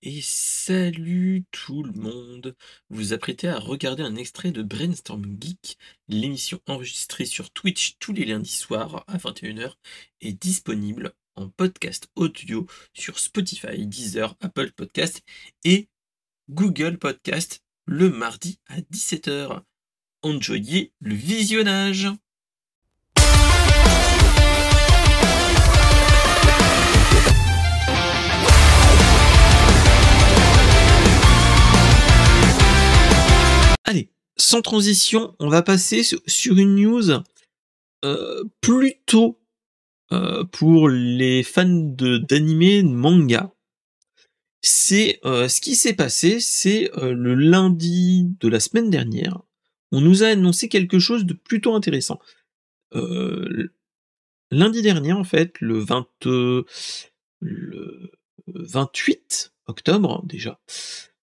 Et salut tout le monde! Vous vous apprêtez à regarder un extrait de Brainstorm Geek, l'émission enregistrée sur Twitch tous les lundis soirs à 21h est disponible en podcast audio sur Spotify, Deezer, Apple Podcast et Google Podcast le mardi à 17h. Enjoyez le visionnage! Allez, sans transition, on va passer sur une news plutôt pour les fans d'anime, de manga. C'est ce qui s'est passé, c'est le lundi de la semaine dernière. On nous a annoncé quelque chose de plutôt intéressant. Lundi dernier, en fait, le 28 octobre déjà,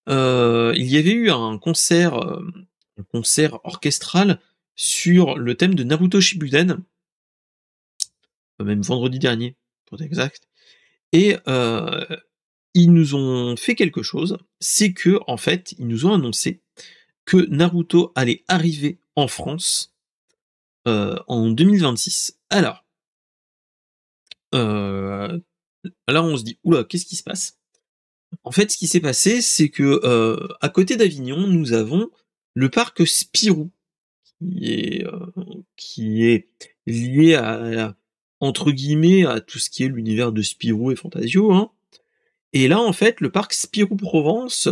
il y avait eu un concert orchestral sur le thème de Naruto Shippuden, même vendredi dernier, pour être exact. Et ils nous ont fait quelque chose, c'est que en fait, ils nous ont annoncé que Naruto allait arriver en France en 2026. Alors, là on se dit oula, qu'est-ce qui se passe? En fait, ce qui s'est passé, c'est que à côté d'Avignon, nous avons le parc Spirou, qui est lié entre guillemets à tout ce qui est l'univers de Spirou et Fantasio, hein. Et là, en fait, le parc Spirou Provence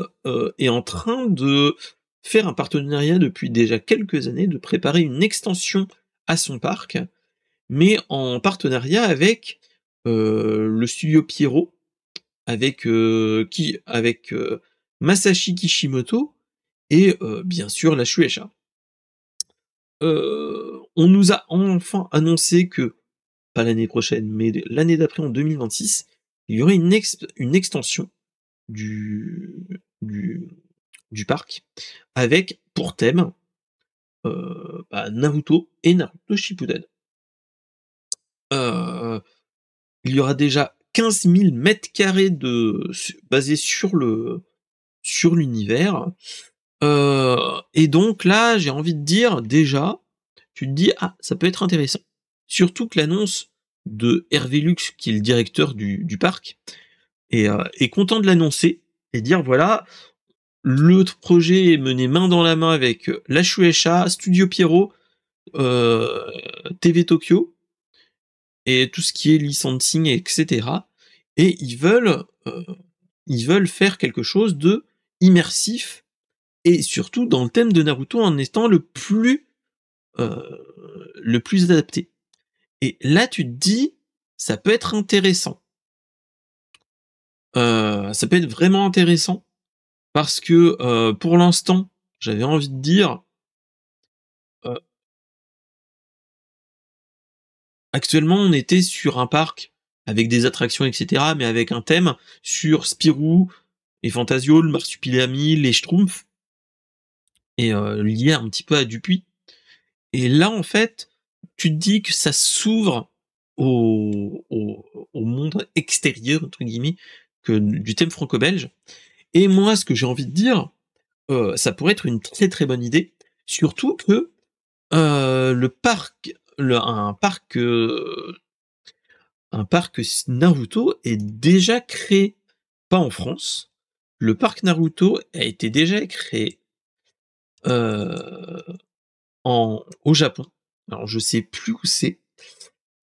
est en train de faire un partenariat depuis déjà quelques années, de préparer une extension à son parc, mais en partenariat avec le studio Pierrot, avec Masashi Kishimoto et bien sûr la Shueisha. On nous a enfin annoncé que, pas l'année prochaine, mais l'année d'après, en 2026, il y aurait une extension du, du, du parc, avec pour thème Naruto et Naruto Shippuden. Il y aura déjà 15 000 mètres carrés basés sur l'univers. Et donc là, j'ai envie de dire, déjà, tu te dis, ah, ça peut être intéressant. Surtout que l'annonce de Hervé Lux, qui est le directeur du parc, est content de l'annoncer et dire, voilà, le projet est mené main dans la main avec la Shueisha, Studio Pierrot, TV Tokyo, et tout ce qui est licensing, etc. Et ils veulent faire quelque chose de immersif, et surtout dans le thème de Naruto en étant le plus adapté. Et là, tu te dis, ça peut être intéressant. Ça peut être vraiment intéressant, parce que pour l'instant, j'avais envie de dire, actuellement, on était sur un parc avec des attractions, etc., mais avec un thème sur Spirou et Fantasio, le Marsupilami, les Schtroumpfs, et lié un petit peu à Dupuis. Et là, en fait, tu te dis que ça s'ouvre au monde extérieur, entre guillemets, du thème franco-belge. Et moi, ce que j'ai envie de dire, ça pourrait être une très très bonne idée, surtout que le parc, un parc Naruto est déjà créé, pas en France. Le parc Naruto a été déjà créé euh, au Japon. Alors je sais plus où c'est.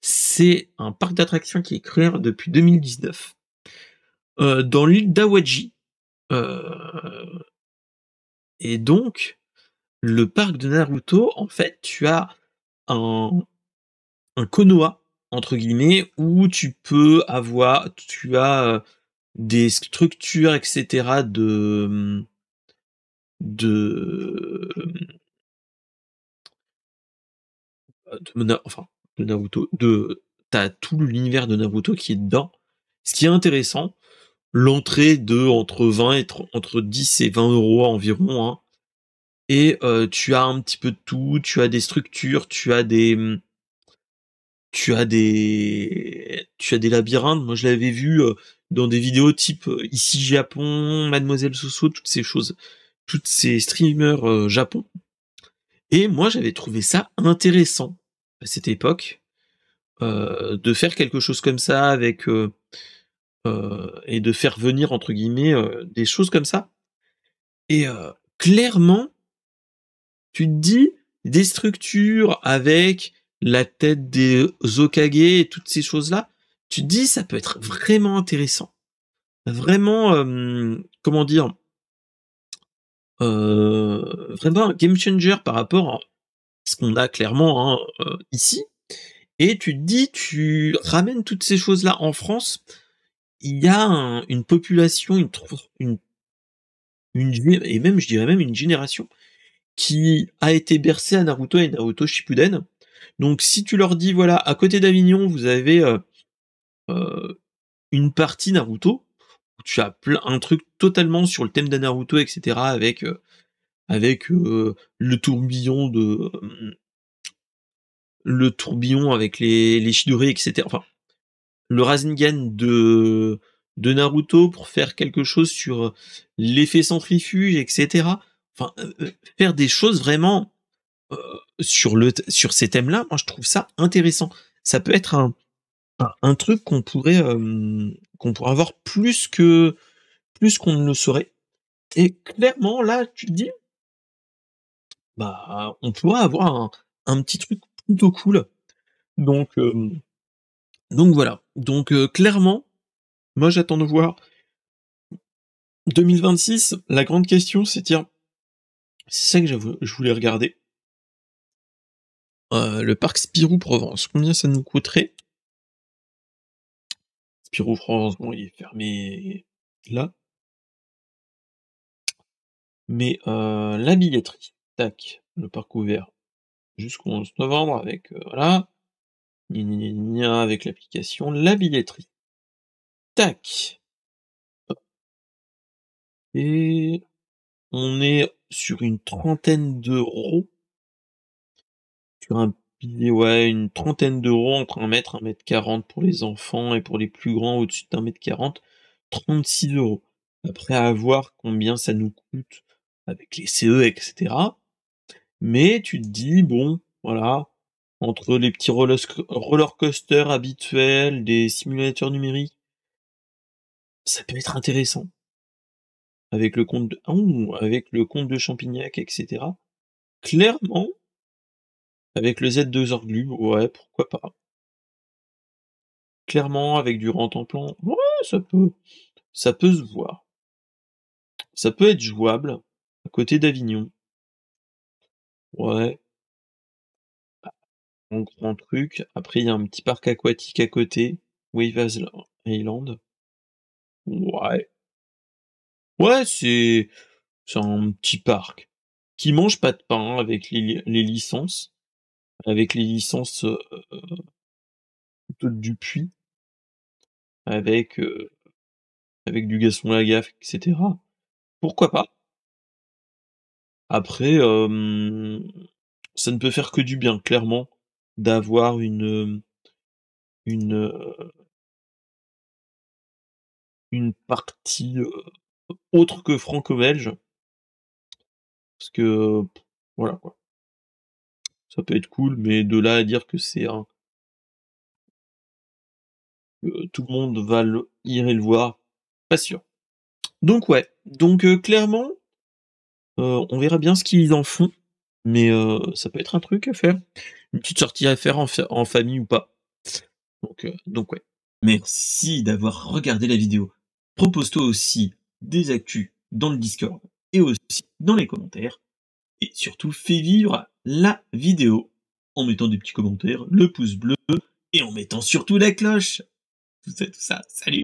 C'est un parc d'attractions qui est créé depuis 2019 dans l'île d'Awaji. Et donc, le parc de Naruto, en fait, tu as un Konoha, entre guillemets, où tu as des structures, etc. de, de Naruto, t'as tout l'univers de Naruto qui est dedans. Ce qui est intéressant, l'entrée de entre 10 et 20 euros environ, hein. Et tu as un petit peu de tout, tu as des structures, tu as des labyrinthes. Moi, je l'avais vu, dans des vidéos type Ici Japon, Mademoiselle Soso, toutes ces choses, toutes ces streamers Japon. Et moi, j'avais trouvé ça intéressant à cette époque de faire quelque chose comme ça avec et de faire venir entre guillemets des choses comme ça. Et clairement, tu te dis des structures avec la tête des Hokage et toutes ces choses-là, tu te dis ça peut être vraiment intéressant. Vraiment, comment dire, vraiment un game changer par rapport à ce qu'on a clairement hein, ici. Et tu te dis, tu ramènes toutes ces choses-là en France, il y a une population, et même je dirais même une génération qui a été bercée à Naruto et Naruto Shippuden. Donc si tu leur dis voilà, à côté d'Avignon, vous avez une partie Naruto, où tu as un truc totalement sur le thème de Naruto, etc. avec le tourbillon avec les Chidori, etc. Enfin, le Rasengan de Naruto pour faire quelque chose sur l'effet centrifuge, etc. Enfin, faire des choses vraiment sur ces thèmes-là, moi je trouve ça intéressant. Ça peut être un truc qu'on pourrait avoir plus qu'on ne le saurait. Et clairement là, tu te dis, bah on pourrait avoir un petit truc plutôt cool. Donc voilà. Donc clairement, moi j'attends de voir 2026. La grande question, c'est tiens, c'est ça que je voulais regarder. Le parc Spirou Provence, combien ça nous coûterait? Spirou Provence, bon, il est fermé là. Mais la billetterie, tac, le parc ouvert jusqu'au 11 novembre avec voilà, avec l'application, la billetterie. Tac. Et on est sur une trentaine d'euros. Sur un billet, ouais, une trentaine d'euros entre 1 mètre, 1,40 m pour les enfants et pour les plus grands au-dessus d'1,40 m, 36 €. Après à voir combien ça nous coûte avec les CE, etc. Mais tu te dis, bon, voilà, entre les petits roller coasters habituels, des simulateurs numériques, ça peut être intéressant. Avec le compte de Champignac, etc. Clairement, avec le Z2 Zorglub, ouais, pourquoi pas. Clairement, avec du Rantanplan, ouais, ça peut se voir. Ça peut être jouable, à côté d'Avignon. Ouais. Un grand truc. Après, il y a un petit parc aquatique à côté, Wave Island. Ouais. Ouais, c'est un petit parc qui mange pas de pain avec les licences, du Puy, avec du Gaston Lagaffe, etc. Pourquoi pas? Après, ça ne peut faire que du bien, clairement, d'avoir une, une partie autre que franco-belge, parce que voilà quoi. Ça peut être cool, mais de là à dire que c'est tout le monde va irait le voir, pas sûr. Donc ouais, donc clairement, on verra bien ce qu'ils en font, mais ça peut être un truc à faire. Une petite sortie à faire en famille ou pas. Donc ouais. Merci d'avoir regardé la vidéo. Propose-toi aussi des actus dans le Discord et aussi dans les commentaires. Et surtout, fais vivre la vidéo en mettant des petits commentaires, le pouce bleu et en mettant surtout la cloche. Tout ça, salut!